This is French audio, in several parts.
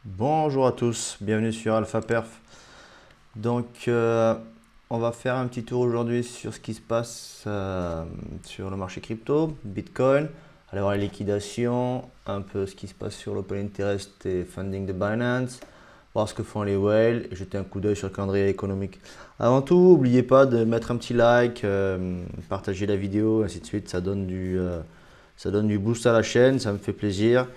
Bonjour à tous, bienvenue sur Alpha Perf. Donc, on va faire un petit tour aujourd'hui sur ce qui se passe sur le marché crypto, Bitcoin, aller voir les liquidations, un peu ce qui se passe sur l'open interest et funding de Binance, voir ce que font les whales et jeter un coup d'œil sur le calendrier économique. Avant tout, n'oubliez pas de mettre un petit like, partager la vidéo, ainsi de suite, ça donne du boost à la chaîne, ça me fait plaisir.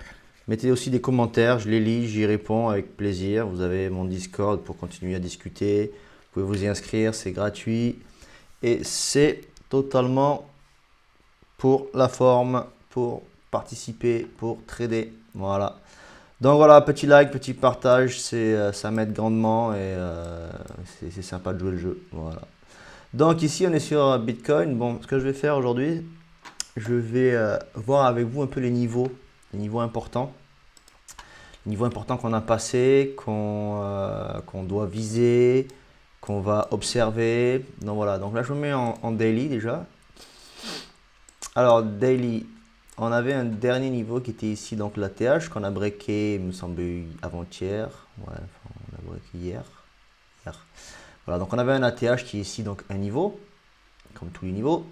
Mettez aussi des commentaires, je les lis, j'y réponds avec plaisir. Vous avez mon Discord pour continuer à discuter. Vous pouvez vous y inscrire, c'est gratuit. Et c'est totalement pour la forme, pour participer, pour trader. Voilà. Donc voilà, petit like, petit partage, ça m'aide grandement et c'est sympa de jouer le jeu. Voilà. Donc ici on est sur Bitcoin. Bon, ce que je vais faire aujourd'hui, je vais voir avec vous un peu les niveaux importants. Niveau important qu'on a passé, qu'on doit viser, qu'on va observer. Donc voilà, donc là je me mets en daily déjà. Alors daily, on avait un dernier niveau qui était ici, donc l'ATH qu'on a breaké, il me semble, avant-hier. Ouais, enfin, on a breaké hier. Voilà, donc on avait un ATH qui est ici, donc un niveau, comme tous les niveaux.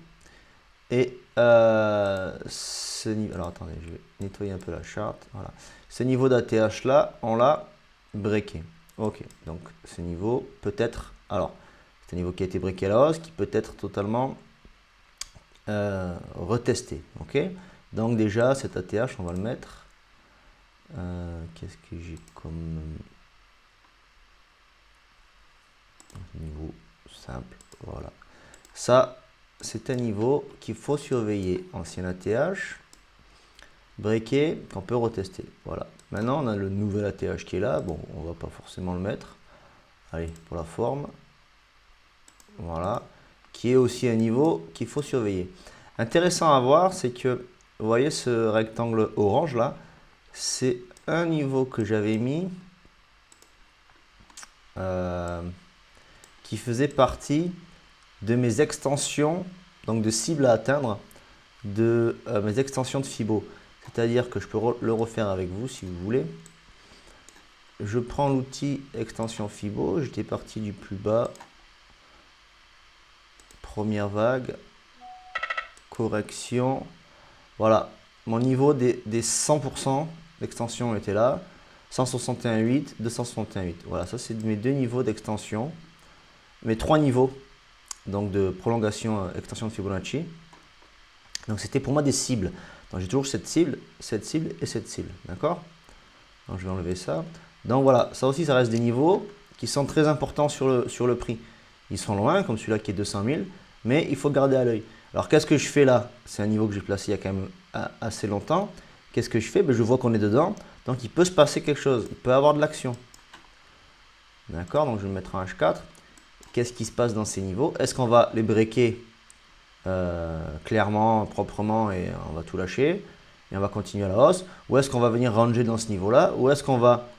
Et ce niveau, alors attendez, je vais nettoyer un peu la charte. Voilà. Ce niveau d'ATH là, on l'a breaké. Ok, donc ce niveau peut être, alors c'est un niveau qui a été breaké à la hausse, qui peut être totalement retesté. Ok, donc déjà cet ATH, on va le mettre. Qu'est-ce que j'ai comme niveau simple? Voilà. Ça, c'est un niveau qu'il faut surveiller. Ancien ATH, breaké, qu'on peut retester. Voilà. Maintenant, on a le nouvel ATH qui est là. Bon, on va pas forcément le mettre. Allez, pour la forme. Voilà. Qui est aussi un niveau qu'il faut surveiller. Intéressant à voir, c'est que, vous voyez ce rectangle orange là, c'est un niveau que j'avais mis qui faisait partie de mes extensions, donc de cibles à atteindre, de mes extensions de Fibo. C'est-à-dire que je peux le refaire avec vous si vous voulez. Je prends l'outil extension Fibo, j'étais parti du plus bas, première vague, correction. Voilà, mon niveau des 100% d'extension était là, 161,8, 261,8. Voilà, ça c'est mes deux niveaux d'extension, mes trois niveaux donc de prolongation, extension de Fibonacci. Donc c'était pour moi des cibles. Donc j'ai toujours cette cible et cette cible. D'accord? Donc je vais enlever ça. Donc voilà, ça aussi, ça reste des niveaux qui sont très importants sur le prix. Ils sont loin, comme celui-là qui est 200 000, mais il faut garder à l'œil. Alors qu'est-ce que je fais là? C'est un niveau que j'ai placé il y a quand même assez longtemps. Qu'est-ce que je fais? Je vois qu'on est dedans, donc il peut se passer quelque chose, il peut y avoir de l'action. D'accord? Donc je vais me mettre en H4. Qu'est-ce qui se passe dans ces niveaux? Est-ce qu'on va les breaker clairement, proprement et on va tout lâcher et on va continuer à la hausse? Ou est-ce qu'on va venir ranger dans ce niveau-là? Ou est-ce qu'on va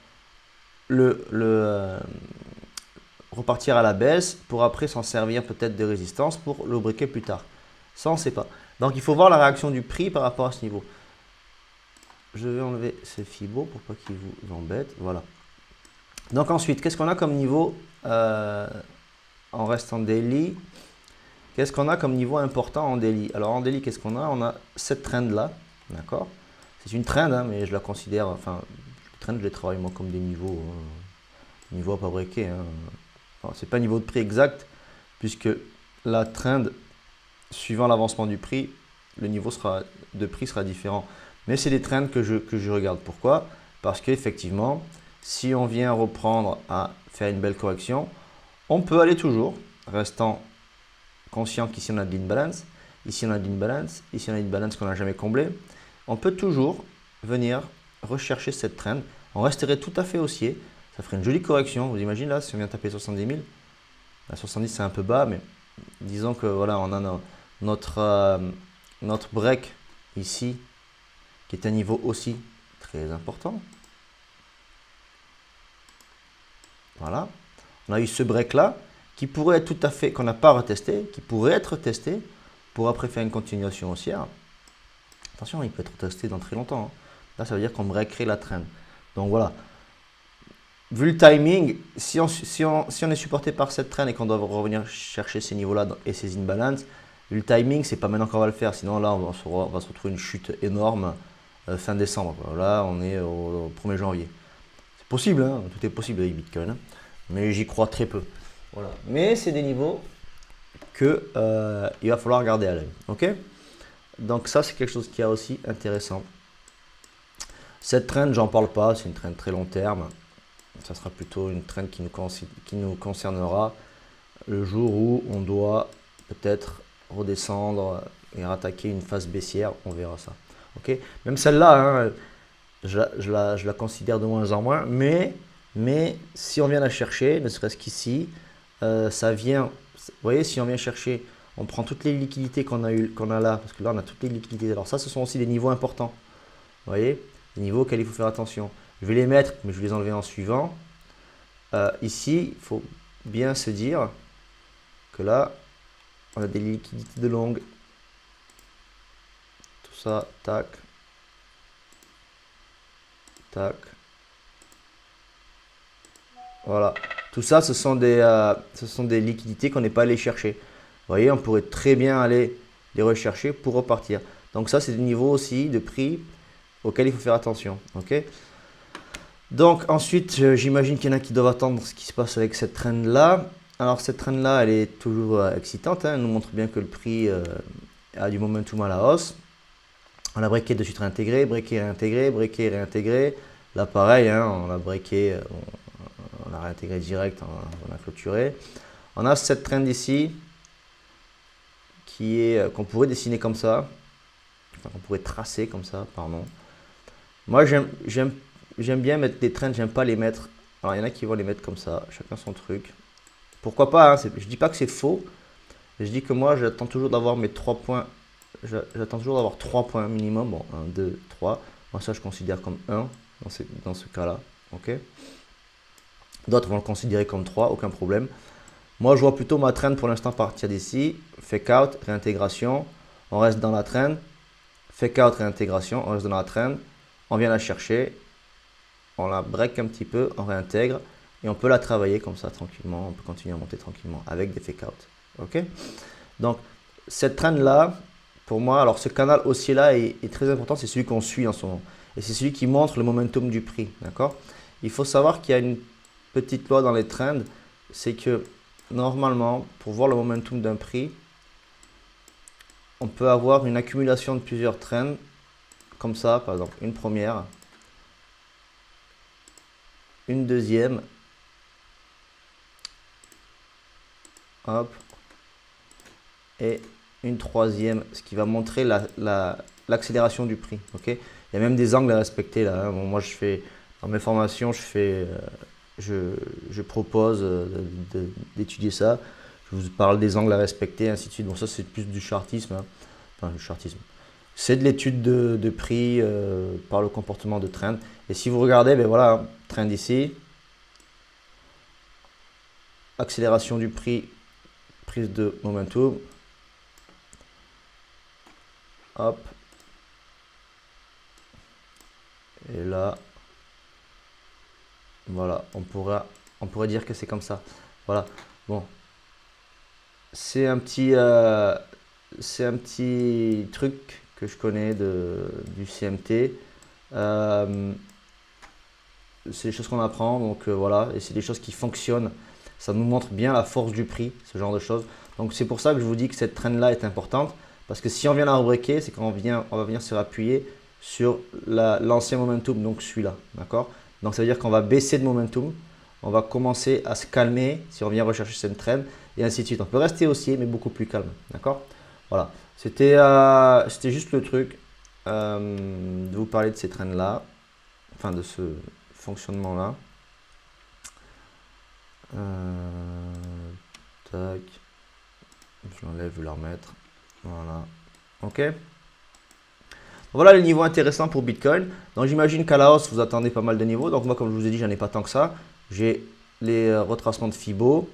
repartir à la baisse pour après s'en servir peut-être de résistance pour le breaker plus tard? Ça, on ne sait pas. Donc, il faut voir la réaction du prix par rapport à ce niveau. Je vais enlever ces Fibo pour pas qu'ils vous embêtent. Voilà. Donc ensuite, qu'est-ce qu'on a comme niveau en restant daily? Qu'est-ce qu'on a comme niveau important en daily? Alors en daily, qu'est-ce qu'on a? On a cette trend là, d'accord? C'est une trend, hein, mais je la considère, enfin, les trends, je les travaille moi comme des niveaux, niveaux à pas breaker. Hein. C'est pas un niveau de prix exact, puisque la trend, suivant l'avancement du prix, le niveau de prix sera différent. Mais c'est des trends que je regarde. Pourquoi? Parce qu'effectivement, si on vient reprendre à faire une belle correction, on peut aller toujours, restant conscient qu'ici on a de l'imbalance, ici on a de l'imbalance, ici on a une balance qu'on n'a jamais comblée. On peut toujours venir rechercher cette trend. On resterait tout à fait haussier. Ça ferait une jolie correction. Vous imaginez là, si on vient taper 70 000, à 70 c'est un peu bas, mais disons que voilà, on a notre break ici, qui est un niveau aussi très important. Voilà. On a eu ce break là, qui pourrait être tout à fait, qu'on n'a pas retesté, qui pourrait être testé pour après faire une continuation haussière. Attention, il peut être testé dans très longtemps. Hein. Là, ça veut dire qu'on breakerait la trend. Donc voilà. vu le timing, si on est supporté par cette trend et qu'on doit revenir chercher ces niveaux-là et ces imbalances, vu le timing, c'est pas maintenant qu'on va le faire. Sinon, là, on va se retrouver une chute énorme fin décembre. Là, on est au 1er janvier. C'est possible, hein, tout est possible avec Bitcoin, hein, mais j'y crois très peu. Voilà. Mais c'est des niveaux que il va falloir garder à l'œil. Ok? Donc ça, c'est quelque chose qui est aussi intéressant. Cette trend, j'en parle pas, c'est une trend très long terme. Ça sera plutôt une trend qui nous concernera le jour où on doit peut-être redescendre et rattaquer une phase baissière. On verra ça. Ok? Même celle-là, hein, je la considère de moins en moins, mais si on vient la chercher, ne serait-ce qu'ici, ça vient, vous voyez, si on vient chercher, on prend toutes les liquidités qu'on a là, parce que là on a toutes les liquidités. Alors ça, ce sont aussi des niveaux importants, vous voyez, des niveaux auxquels il faut faire attention. Je vais les mettre, mais je vais les enlever en suivant. Ici, il faut bien se dire que là, on a des liquidités de longue. Tout ça, tac, tac. Voilà. Tout ça, ce sont des liquidités qu'on n'est pas allé chercher. Vous voyez, on pourrait très bien aller les rechercher pour repartir. Donc ça, c'est des niveaux aussi de prix auxquels il faut faire attention. Ok. Donc ensuite, j'imagine qu'il y en a qui doivent attendre ce qui se passe avec cette trend là. Alors cette trend là, elle est toujours excitante, hein. Elle nous montre bien que le prix a du momentum à la hausse. On a breaké de suite réintégré, breaké réintégré, breaké réintégré. Là pareil, hein, on a breaké, on a réintégré direct, on a clôturé. On a cette trend ici qui est qu'on pourrait dessiner comme ça, enfin qu'on pourrait tracer comme ça, pardon. Moi j'aime bien mettre des trends, j'aime pas les mettre. Alors il y en a qui vont les mettre comme ça, chacun son truc. Pourquoi pas, hein, je dis pas que c'est faux, je dis que moi j'attends toujours d'avoir mes 3 points. J'attends toujours d'avoir 3 points minimum. Bon, 1, 2, 3. Moi ça je considère comme 1 dans ce cas-là. Ok. D'autres vont le considérer comme 3, aucun problème. Moi je vois plutôt ma trend pour l'instant partir d'ici. Fake out, réintégration. On reste dans la trend. Fake out, réintégration. On reste dans la trend. On vient la chercher. On la break un petit peu. On réintègre. Et on peut la travailler comme ça tranquillement. On peut continuer à monter tranquillement avec des fake out. Ok. Donc cette trend là, pour moi, alors ce canal haussier là est très important. C'est celui qu'on suit en ce moment. Et c'est celui qui montre le momentum du prix. D'accord. Il faut savoir qu'il y a une petite loi dans les trends. C'est que normalement, pour voir le momentum d'un prix, on peut avoir une accumulation de plusieurs trends, comme ça, par exemple, une première, une deuxième, hop, et une troisième, ce qui va montrer l'accélération du prix. Ok. Il y a même des angles à respecter là, hein. Bon, moi, je fais, dans mes formations, je propose d'étudier ça. Je vous parle des angles à respecter, ainsi de suite. Bon, ça, c'est plus du chartisme, hein. Enfin, du chartisme. C'est de l'étude de prix par le comportement de trend. Et si vous regardez, ben voilà, trend ici, accélération du prix, prise de momentum. Hop. Et là, voilà, on pourrait dire que c'est comme ça. Voilà, bon. C'est un petit truc que je connais du CMT. C'est des choses qu'on apprend, donc voilà, et c'est des choses qui fonctionnent. Ça nous montre bien la force du prix, ce genre de choses. Donc c'est pour ça que je vous dis que cette trend là est importante, parce que si on vient la rebreaker, c'est qu'on va venir se appuyer sur l'ancien momentum, donc celui-là, d'accord. Donc ça veut dire qu'on va baisser de momentum, on va commencer à se calmer si on vient rechercher cette trend, et ainsi de suite. On peut rester haussier, mais beaucoup plus calme, d'accord. Voilà, c'était juste le truc de vous parler de ces trends là, enfin de ce fonctionnement là. Tac, je l'enlève, je vais la remettre. Voilà, ok. Voilà les niveaux intéressants pour Bitcoin. Donc j'imagine qu'à la hausse, vous attendez pas mal de niveaux. Donc moi, comme je vous ai dit, j'en ai pas tant que ça. J'ai les retracements de Fibo,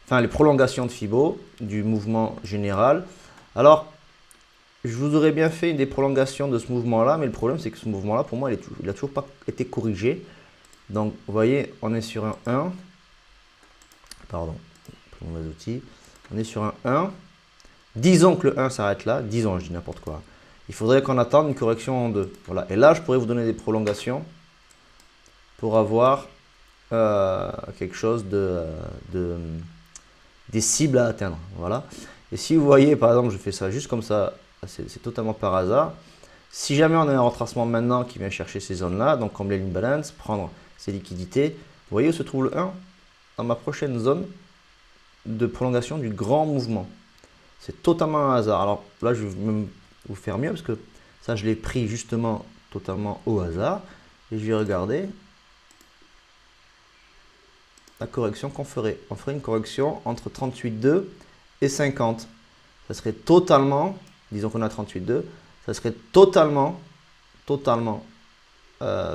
enfin les prolongations de Fibo du mouvement général. Alors, je vous aurais bien fait des prolongations de ce mouvement-là, mais le problème, c'est que ce mouvement-là, pour moi, il n'a toujours pas été corrigé. Donc, vous voyez, on est sur un 1. Pardon, mauvais outil. On est sur un 1. Disons que le 1 s'arrête là. Disons, je dis n'importe quoi. Il faudrait qu'on attende une correction en 2. Voilà. Et là, je pourrais vous donner des prolongations pour avoir quelque chose des cibles à atteindre. Voilà. Et si vous voyez, par exemple, je fais ça juste comme ça, c'est totalement par hasard. Si jamais on a un retracement maintenant qui vient chercher ces zones-là, donc combler l'imbalance, prendre ces liquidités, vous voyez où se trouve le 1? Dans ma prochaine zone de prolongation du grand mouvement. C'est totalement un hasard. Alors là, je vais même vous faire mieux parce que ça, je l'ai pris justement totalement au hasard. Et je vais regarder la correction qu'on ferait. On ferait une correction entre 38,2 et 50. Ça serait totalement, disons qu'on a 38,2, ça serait totalement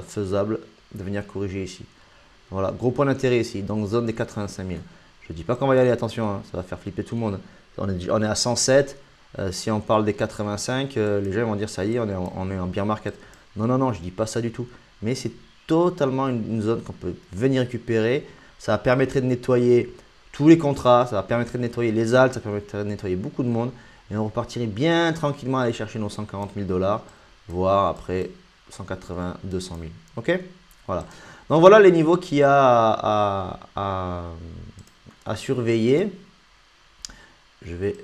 faisable de venir corriger ici. Voilà, gros point d'intérêt ici, donc zone des 85 000. Je ne dis pas qu'on va y aller, attention, hein, ça va faire flipper tout le monde. On est à 107, si on parle des 85, les gens vont dire ça y est, on est en bear market. Non, non, non, je ne dis pas ça du tout. Mais c'est totalement une zone qu'on peut venir récupérer. Ça permettrait de nettoyer tous les contrats, ça permettrait de nettoyer les alts, ça permettrait de nettoyer beaucoup de monde. Et on repartirait bien tranquillement à aller chercher nos 140 000 $, voire après 180, 200 000. Ok? Voilà. Donc voilà les niveaux qu'il y a à surveiller. Je vais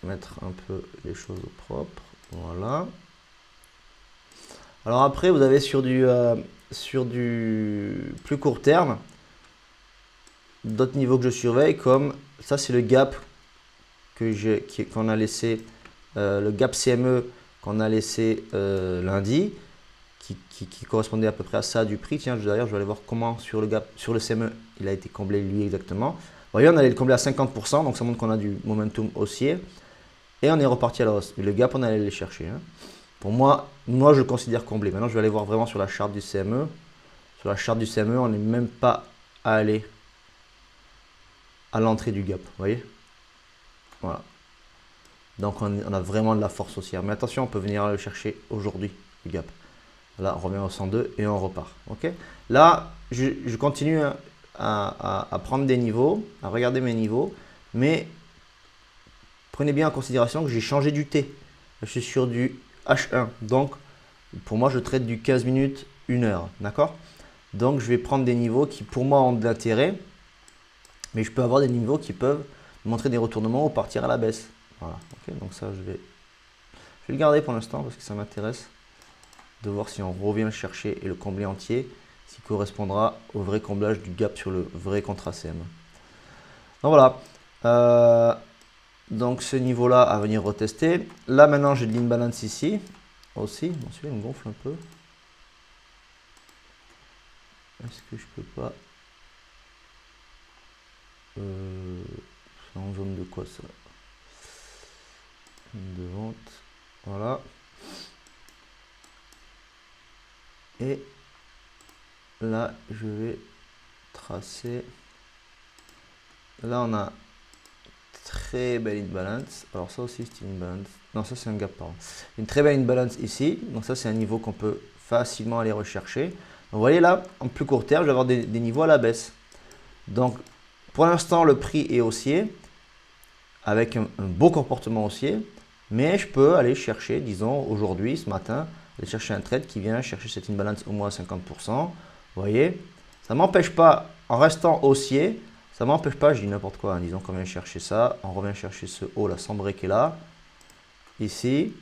mettre un peu les choses au propre. Voilà. Alors après, vous avez sur du plus court terme, d'autres niveaux que je surveille, comme ça c'est le gap qu'on a laissé, le gap CME qu'on a laissé lundi, qui correspondait à peu près à ça du prix. Tiens, d'ailleurs, je vais aller voir comment sur le gap, sur le CME, il a été comblé lui exactement. Vous voyez, on allait le combler à 50%, donc ça montre qu'on a du momentum haussier. Et on est reparti à la hausse. Mais le gap, on allait les chercher. Hein. Pour moi, je le considère comblé. Maintenant, je vais aller voir vraiment sur la charte du CME. Sur la charte du CME, on n'est même pas allé à l'entrée du gap. Vous voyez? Voilà. Donc, on a vraiment de la force haussière. Mais attention, on peut venir le chercher aujourd'hui, le gap. Là, on revient au 102 et on repart. Okay, là, je continue à prendre des niveaux, à regarder mes niveaux. Mais prenez bien en considération que j'ai changé du T. Je suis sur du H1. Donc, pour moi, je traite du 15 minutes, 1 heure. D'accord? Donc, je vais prendre des niveaux qui, pour moi, ont de l'intérêt. Mais je peux avoir des niveaux qui peuvent montrer des retournements ou partir à la baisse. Voilà. Okay, donc ça, je vais le garder pour l'instant parce que ça m'intéresse de voir si on revient le chercher et le combler entier, s'il correspondra au vrai comblage du gap sur le vrai contrat CM. Donc voilà. Donc ce niveau-là à venir retester. Là maintenant j'ai de l'imbalance ici aussi. Bon, celui-là il me gonfle un peu. Est-ce que je peux pas... c'est en zone de quoi ça? De vente. Voilà. Et là je vais tracer. Là on a très belle imbalance. Alors ça aussi c'est une imbalance. Non, ça c'est un gap, pardon. Une très belle imbalance ici. Donc ça c'est un niveau qu'on peut facilement aller rechercher. Donc, vous voyez là, en plus court terme, je vais avoir des niveaux à la baisse. Donc pour l'instant le prix est haussier avec un beau comportement haussier. Mais je peux aller chercher, disons aujourd'hui, ce matin, aller chercher un trade qui vient chercher cette imbalance au moins à 50%. Vous voyez, ça ne m'empêche pas, en restant haussier, ça ne m'empêche pas, je dis n'importe quoi, hein, disons qu'on vient chercher ça, on revient chercher ce haut là, sans breaker là. Ici,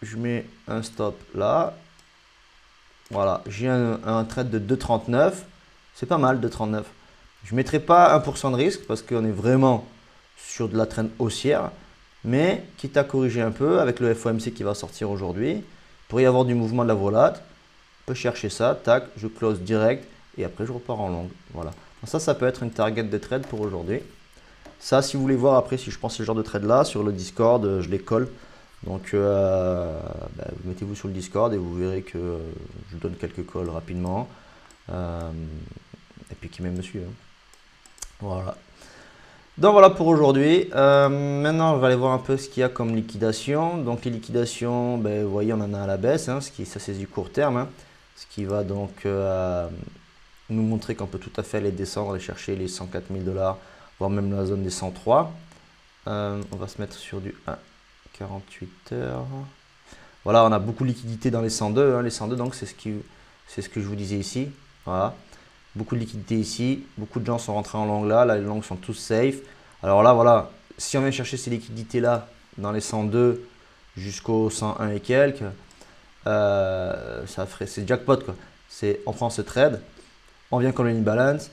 je mets un stop là. Voilà, j'ai un trade de 2,39. C'est pas mal, 2,39. Je ne mettrai pas 1% de risque parce qu'on est vraiment sur de la trend haussière. Mais quitte à corriger un peu avec le FOMC qui va sortir aujourd'hui, il pourrait y avoir du mouvement de la volate. Je peux chercher ça, tac, je close direct et après je repars en longue. Voilà. Donc ça peut être une target de trade pour aujourd'hui. Ça, si vous voulez voir après si je prends ce genre de trade là, sur le Discord, je les colle. Donc mettez-vous sur le Discord et vous verrez que je donne quelques calls rapidement. Et puis qui même me suit. Hein. Voilà. Donc voilà pour aujourd'hui. Maintenant, on va aller voir un peu ce qu'il y a comme liquidation. Donc les liquidations, vous voyez, on en a à la baisse. Hein, ça c'est du court terme. Hein. ce qui va donc nous montrer qu'on peut tout à fait aller descendre, aller chercher les 104 000 $, voire même la zone des 103. On va se mettre sur du 48 heures. Voilà, on a beaucoup de liquidité dans les 102. Les 102, donc c'est ce que je vous disais ici. Voilà, beaucoup de liquidité ici. Beaucoup de gens sont rentrés en long là. Là, les longs sont tous safe. Alors là, voilà, si on vient chercher ces liquidités là dans les 102 jusqu'au 101 et quelques, c'est jackpot quoi. On prend ce trade, on vient combler une balance,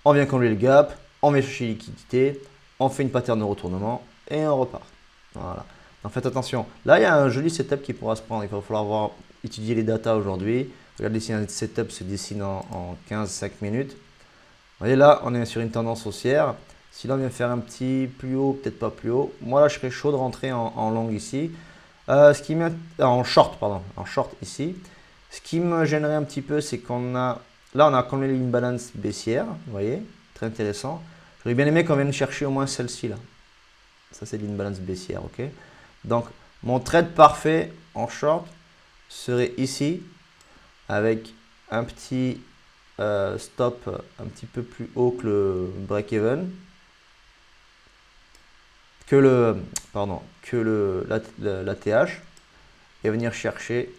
on vient combler le gap, on vient chercher les liquidités, on fait une pattern de retournement et on repart. Voilà. Donc faites attention. Là, il y a un joli setup qui pourra se prendre. Il va falloir étudier les datas aujourd'hui. Regardez si un setup se dessine en 15-5 minutes. Vous voyez là, on est sur une tendance haussière. Si là on vient faire un petit plus haut, peut-être pas plus haut. Moi là, je serais chaud de rentrer en long ici. En short, pardon, en short ici. Ce qui me gênerait un petit peu, c'est qu'on a, là on a quand même une balance baissière, vous voyez, très intéressant. J'aurais bien aimé qu'on vienne chercher au moins celle-ci là. Ça c'est une balance baissière, ok. Donc mon trade parfait en short serait ici avec un petit stop un petit peu plus haut que le break-even, la TH, et venir chercher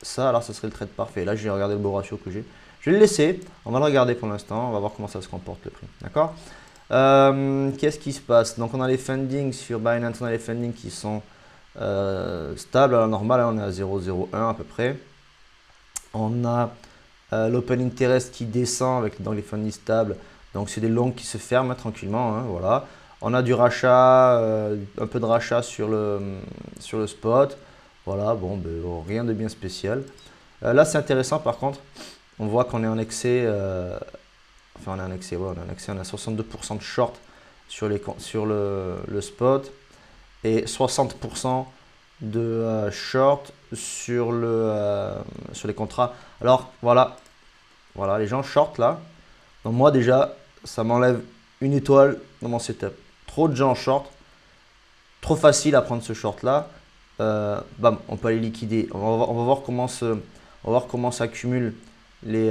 ça. Alors ce serait le trade parfait. Là j'ai regardé le beau ratio que j'ai. Je vais le laisser, on va le regarder pour l'instant, on va voir comment ça se comporte le prix, d'accord. Qu'est-ce qui se passe? Donc on a les fundings sur Binance, on a les fundings qui sont stables à la normale, on est à 0,01 à peu près. On a l'open interest qui descend avec dans les fundings stables, donc c'est des longs qui se ferment tranquillement, hein, voilà. On a du rachat, un peu de rachat sur le spot, voilà, bon, rien de bien spécial. Là c'est intéressant par contre, on voit qu'on est en excès, enfin on est en excès, ouais, on est en excès, on a 62% de short sur le spot et 60% de short sur les contrats. Alors voilà, les gens short là. Donc moi déjà, ça m'enlève une étoile dans mon setup. Trop de gens short, trop facile à prendre ce short là. Bam, on peut aller liquider. On va voir comment s'accumulent les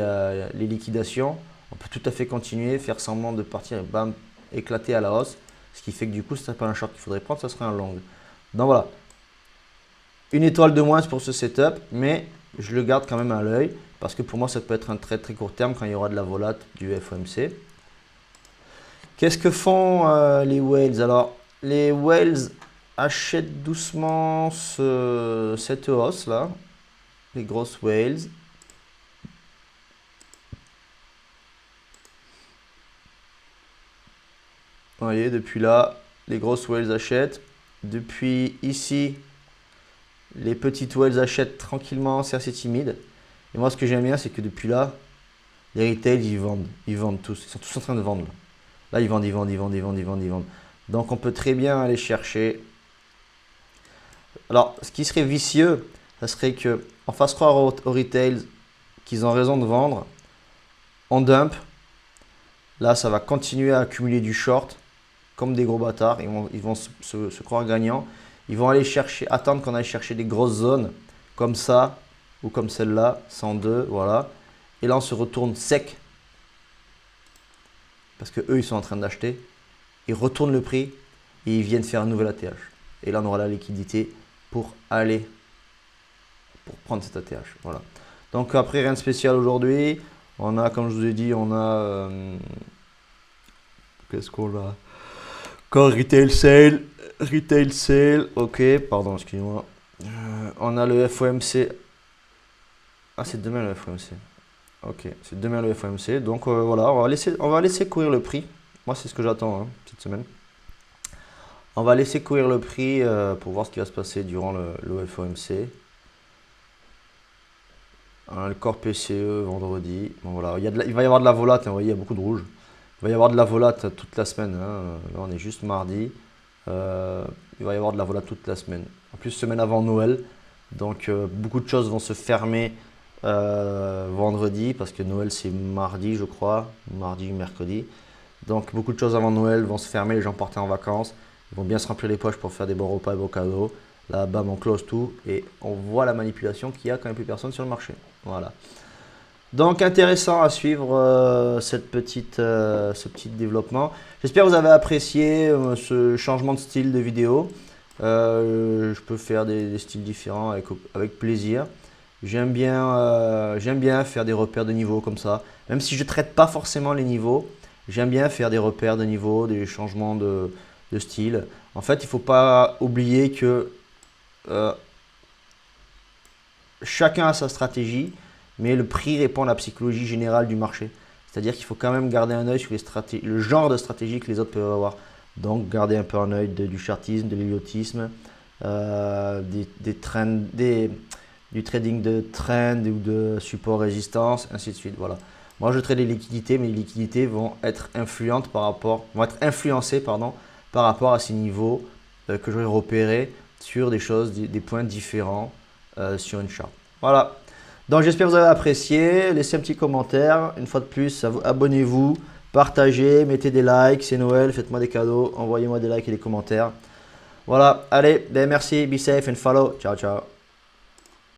liquidations. On peut tout à fait continuer, faire semblant de partir et bam, éclater à la hausse. Ce qui fait que du coup, ce n'est pas un short qu'il faudrait prendre, ça serait un long. Donc voilà, une étoile de moins pour ce setup, mais je le garde quand même à l'œil parce que pour moi, ça peut être un très très court terme quand il y aura de la volate du FOMC. Qu'est-ce que font les whales? Alors, les whales achètent doucement cette hausse là, les grosses whales. Vous voyez, depuis là, les grosses whales achètent. Depuis ici, les petites whales achètent tranquillement, c'est assez timide. Et moi, ce que j'aime bien, c'est que depuis là, les retails, ils vendent tous. Ils sont tous en train de vendre. Là, ils vendent. Donc, on peut très bien aller chercher. Alors, ce qui serait vicieux, ça serait qu'on fasse croire aux retails qu'ils ont raison de vendre. On dump. Là, ça va continuer à accumuler du short. Comme des gros bâtards, ils vont se croire gagnants. Ils vont aller attendre qu'on aille chercher des grosses zones comme ça ou comme celle-là, 102, voilà. Et là, on se retourne sec parce que eux, ils sont en train d'acheter. Ils retournent le prix et ils viennent faire un nouvel ATH. Et là, on aura la liquidité pour prendre cet ATH, voilà. Donc après, rien de spécial aujourd'hui. On a, comme je vous ai dit, on a qu'est-ce qu'on a? Encore retail sale, ok, pardon, excusez-moi. On a le FOMC. Ah, c'est demain le FOMC. Ok, c'est demain le FOMC. Donc voilà, on va laisser courir le prix. Moi, c'est ce que j'attends cette semaine. On va laisser courir le prix pour voir ce qui va se passer durant le FOMC. Le corps PCE vendredi. Bon, voilà. Il va y avoir de la volate, vous voyez, il y a beaucoup de rouge. Il va y avoir de la volate toute la semaine. Là, on est juste mardi. Il va y avoir de la volate toute la semaine. En plus, semaine avant Noël. Donc, beaucoup de choses vont se fermer vendredi parce que Noël, c'est mardi, je crois. Mardi, mercredi. Donc, beaucoup de choses avant Noël vont se fermer. Les gens partent en vacances. Ils vont bien se remplir les poches pour faire des bons repas et beaux cadeaux. Là, bam, on close tout et on voit la manipulation qu'il y a quand il n'y a plus personne sur le marché. Voilà. Donc intéressant à suivre ce petit développement. J'espère que vous avez apprécié ce changement de style de vidéo. Je peux faire des styles différents avec plaisir. J'aime bien faire des repères de niveau comme ça. Même si je ne traite pas forcément les niveaux, j'aime bien faire des repères de niveau, des changements de style. En fait, il ne faut pas oublier que chacun a sa stratégie, mais le prix répond à la psychologie générale du marché. C'est-à-dire qu'il faut quand même garder un œil sur le genre de stratégie que les autres peuvent avoir. Donc, garder un peu un œil du chartisme, de l'héliotisme, du trading de trend ou de support-résistance, ainsi de suite. Voilà. Moi, je trade les liquidités, mais les liquidités vont être influencées par rapport à ces niveaux que j'aurais repérés sur des choses, des points différents sur une charte. Voilà. Donc j'espère que vous avez apprécié. Laissez un petit commentaire. Une fois de plus, abonnez-vous, partagez, mettez des likes. C'est Noël, faites-moi des cadeaux, envoyez-moi des likes et des commentaires. Voilà. Allez, ben merci, be safe and follow. Ciao, ciao.